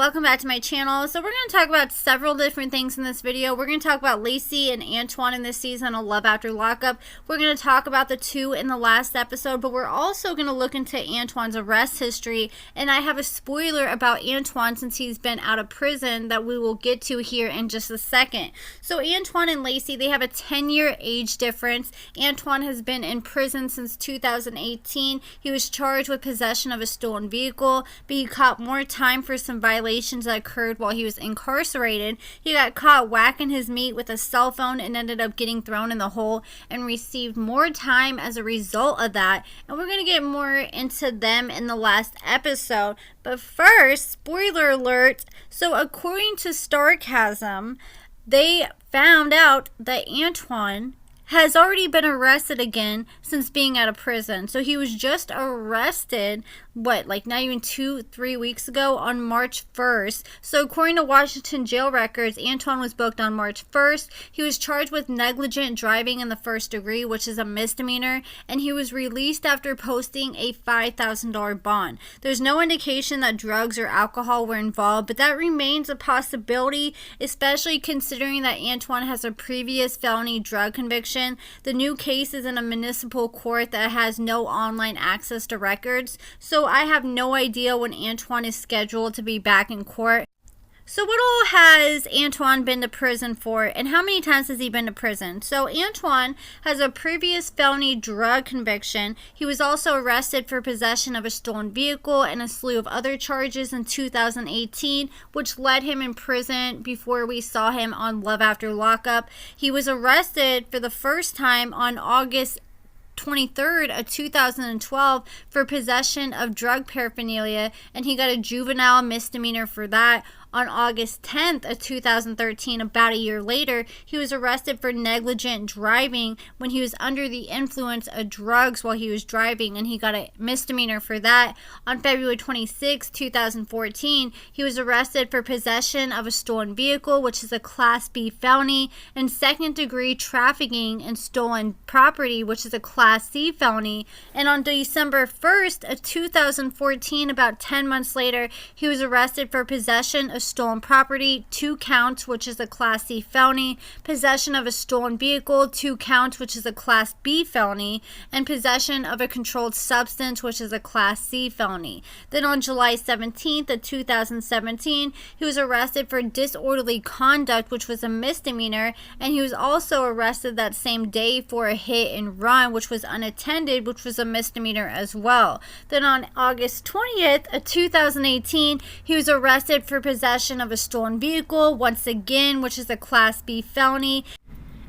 welcome back to my channel. So we're going to talk about several different things in this video. We're going to talk about Lacey and Antoine in this season of Love After Lockup. We're going to talk about the two in the last episode, but we're also going to look into Antoine's arrest history, and I have a spoiler about Antoine since he's been out of prison that we will get to here in just a second. So Antoine and Lacey, they have a 10-year age difference. Antoine has been in prison since 2018. He was charged with possession of a stolen vehicle, but he caught more time for some violations that occurred while he was incarcerated. He got caught whacking his meat with a cell phone and ended up getting thrown in the hole and received more time as a result of that. And we're going to get more into them in the last episode. But first, spoiler alert. So according to Sarcasm, they found out that Antoine has already been arrested again since being out of prison. So he was just arrested, like not even 2-3 weeks ago on March 1st. So according to Washington jail records, Antoine was booked on March 1st. He was charged with negligent driving in the first degree, which is a misdemeanor, and he was released after posting a $5,000 bond. There's no indication that drugs or alcohol were involved, but that remains a possibility, especially considering that Antoine has a previous felony drug conviction. The new case is in a municipal court that has no online access to records, so I have no idea when Antoine is scheduled to be back in court. So what all has Antoine been to prison for, and how many times has he been to prison? So Antoine has a previous felony drug conviction. He was also arrested for possession of a stolen vehicle and a slew of other charges in 2018, which led him in prison before we saw him on Love After Lockup. He was arrested for the first time on August 23rd of 2012 for possession of drug paraphernalia, and he got a juvenile misdemeanor for that. On August 10th of 2013, about a year later, he was arrested for negligent driving when he was under the influence of drugs while he was driving, and he got a misdemeanor for that. On February 26, 2014, he was arrested for possession of a stolen vehicle, which is a Class B felony, and second-degree trafficking and stolen property, which is a Class C felony. And on December 1st of 2014, about 10 months later, he was arrested for possession of stolen property, 2 counts, which is a Class C felony, possession of a stolen vehicle, 2 counts, which is a Class B felony, and possession of a controlled substance, which is a Class C felony. Then on July 17th of 2017, he was arrested for disorderly conduct, which was a misdemeanor, and he was also arrested that same day for a hit and run, which was unattended, which was a misdemeanor as well. Then on August 20th of 2018, he was arrested for possession of a stolen vehicle, once again, which is a Class B felony.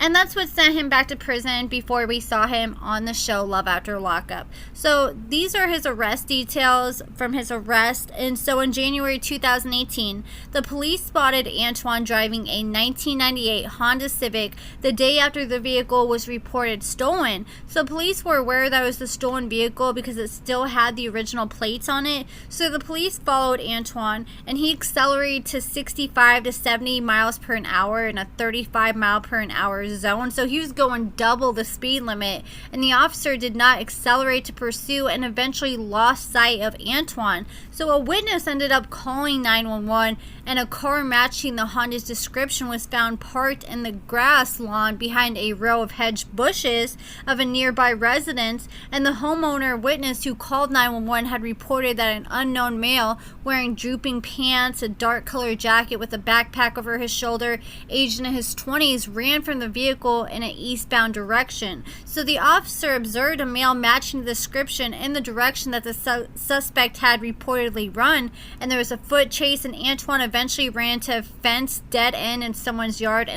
And that's what sent him back to prison before we saw him on the show Love After Lockup. So these are his arrest details from his arrest. And so in January 2018, the police spotted Antoine driving a 1998 Honda Civic the day after the vehicle was reported stolen. So police were aware that it was the stolen vehicle because it still had the original plates on it. So the police followed Antoine, and he accelerated to 65 to 70 miles per hour in a 35 mile per hour zone. So he was going double the speed limit, and the officer did not accelerate to pursue and eventually lost sight of Antoine. So a witness ended up calling 911, and a car matching the Honda's description was found parked in the grass lawn behind a row of hedge bushes of a nearby residence, and the homeowner witness who called 911 had reported that an unknown male wearing drooping pants, a dark colored jacket with a backpack over his shoulder, aged in his 20s, ran from the vehicle in an eastbound direction. So the officer observed a male matching the description in the direction that the suspect had reportedly run, and there was a foot chase, and Antoine eventually ran to a fenced dead end in someone's yard.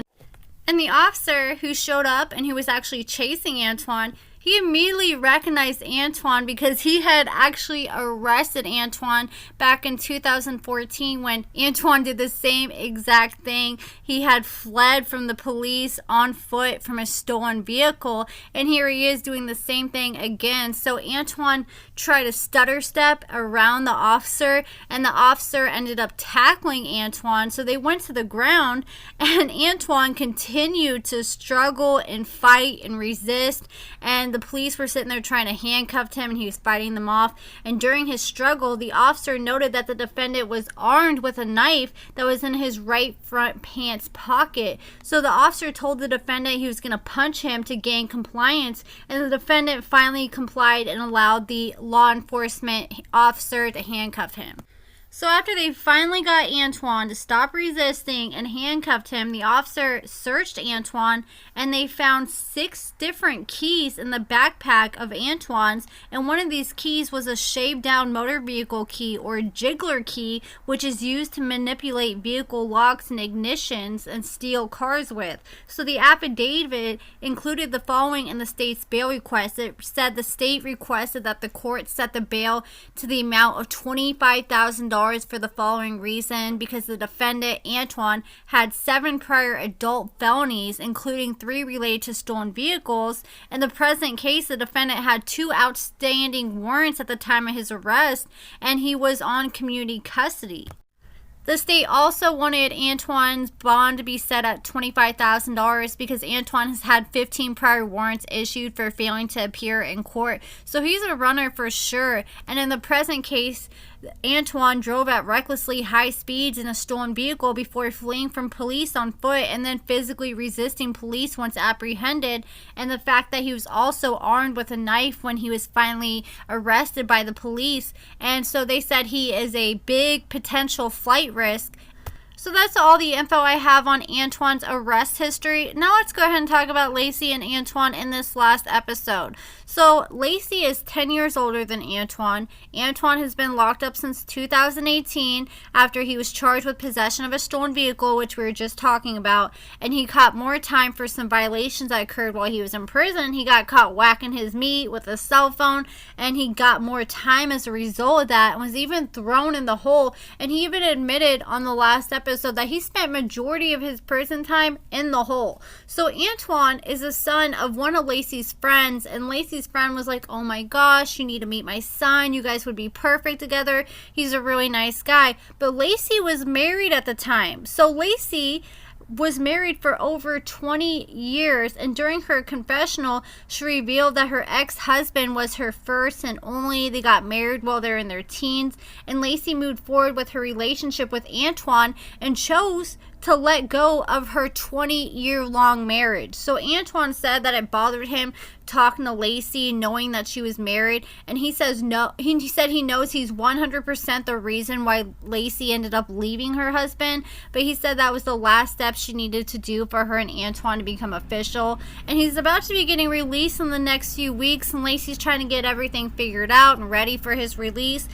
And the officer who showed up and who was actually chasing Antoine, he immediately recognized Antoine because he had actually arrested Antoine back in 2014 when Antoine did the same exact thing. He had fled from the police on foot from a stolen vehicle, and here he is doing the same thing again. So Antoine tried to stutter step around the officer, and the officer ended up tackling Antoine. So they went to the ground, and Antoine continued to struggle and fight and resist, and and the police were sitting there trying to handcuff him, and he was fighting them off. And during his struggle, the officer noted that the defendant was armed with a knife that was in his right front pants pocket. So the officer told the defendant he was going to punch him to gain compliance, and the defendant finally complied and allowed the law enforcement officer to handcuff him. So after they finally got Antoine to stop resisting and handcuffed him, the officer searched Antoine, and they found 6 different keys in the backpack of Antoine's, and one of these keys was a shaved down motor vehicle key, or jiggler key, which is used to manipulate vehicle locks and ignitions and steal cars with. So the affidavit included the following in the state's bail request. It said the state requested that the court set the bail to the amount of $25,000 for the following reason: because the defendant, Antoine, had 7 prior adult felonies, including 3 related to stolen vehicles. In the present case, the defendant had 2 outstanding warrants at the time of his arrest, and he was on community custody. The state also wanted Antoine's bond to be set at $25,000 because Antoine has had 15 prior warrants issued for failing to appear in court. So he's a runner for sure. And in the present case, Antoine drove at recklessly high speeds in a stolen vehicle before fleeing from police on foot and then physically resisting police once apprehended. And the fact that he was also armed with a knife when he was finally arrested by the police. And so they said he is a big potential flight risk. So that's all the info I have on Antoine's arrest history. Now let's go ahead and talk about Lacey and Antoine in this last episode. So Lacey is 10 years older than Antoine. Antoine has been locked up since 2018 after he was charged with possession of a stolen vehicle, which we were just talking about, and he caught more time for some violations that occurred while he was in prison. He got caught whacking his meat with a cell phone, and he got more time as a result of that and was even thrown in the hole. And he even admitted on the last episode that he spent majority of his prison time in the hole. So Antoine is the son of one of Lacey's friends, and Lacey's friend was like, oh my gosh, you need to meet my son, you guys would be perfect together, he's a really nice guy. But Lacey was married at the time. So Lacey was married for over 20 years, and during her confessional, she revealed that her ex-husband was her first and only. They got married while they're in their teens, and Lacey moved forward with her relationship with Antoine and chose to let go of her 20-year-long marriage. So Antoine said that it bothered him talking to Lacey, knowing that she was married, and he says no. He said he knows he's 100% the reason why Lacey ended up leaving her husband, but he said that was the last step she needed to do for her and Antoine to become official. And he's about to be getting released in the next few weeks, and Lacey's trying to get everything figured out and ready for his release.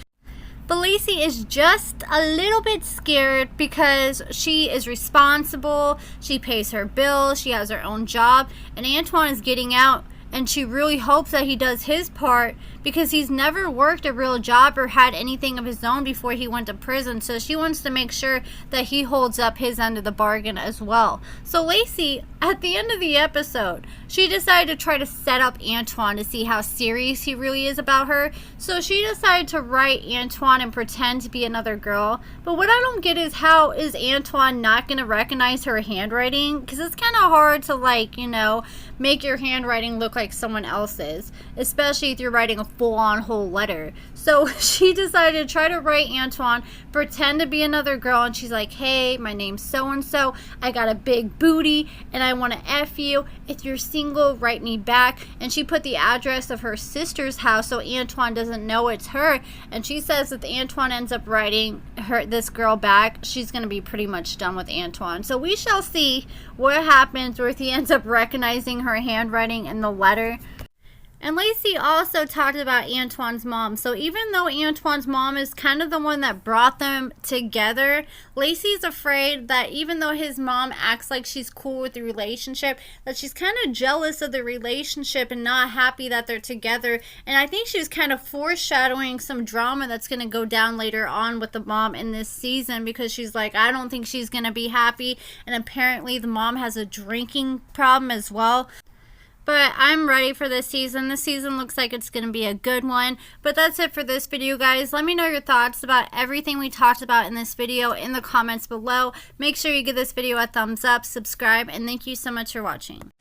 But Lacey is just a little bit scared because she is responsible, she pays her bills, she has her own job, and Antoine is getting out, and she really hopes that he does his part because he's never worked a real job or had anything of his own before he went to prison. So she wants to make sure that he holds up his end of the bargain as well. So Lacey, at the end of the episode, she decided to try to set up Antoine to see how serious he really is about her. So she decided to write Antoine and pretend to be another girl. But what I don't get is, how is Antoine not going to recognize her handwriting? Because it's kind of hard to, like, you know, make your handwriting look like someone else's, especially if you're writing a full-on whole letter. So she decided to try to write Antoine, pretend to be another girl, and she's like, hey, my name's so-and-so, I got a big booty, and I want to F you. If you're single, write me back. And she put the address of her sister's house so Antoine doesn't know it's her. And she says that Antoine ends up writing this girl back, she's going to be pretty much done with Antoine. So we shall see what happens, or if he ends up recognizing her handwriting in the letter. And Lacey also talked about Antoine's mom. So even though Antoine's mom is kind of the one that brought them together, Lacey's afraid that even though his mom acts like she's cool with the relationship, that she's kind of jealous of the relationship and not happy that they're together. And I think she's kind of foreshadowing some drama that's going to go down later on with the mom in this season, because she's like, I don't think she's going to be happy. And apparently the mom has a drinking problem as well. But I'm ready for this season. This season looks like it's going to be a good one. But that's it for this video, guys. Let me know your thoughts about everything we talked about in this video in the comments below. Make sure you give this video a thumbs up, subscribe, and thank you so much for watching.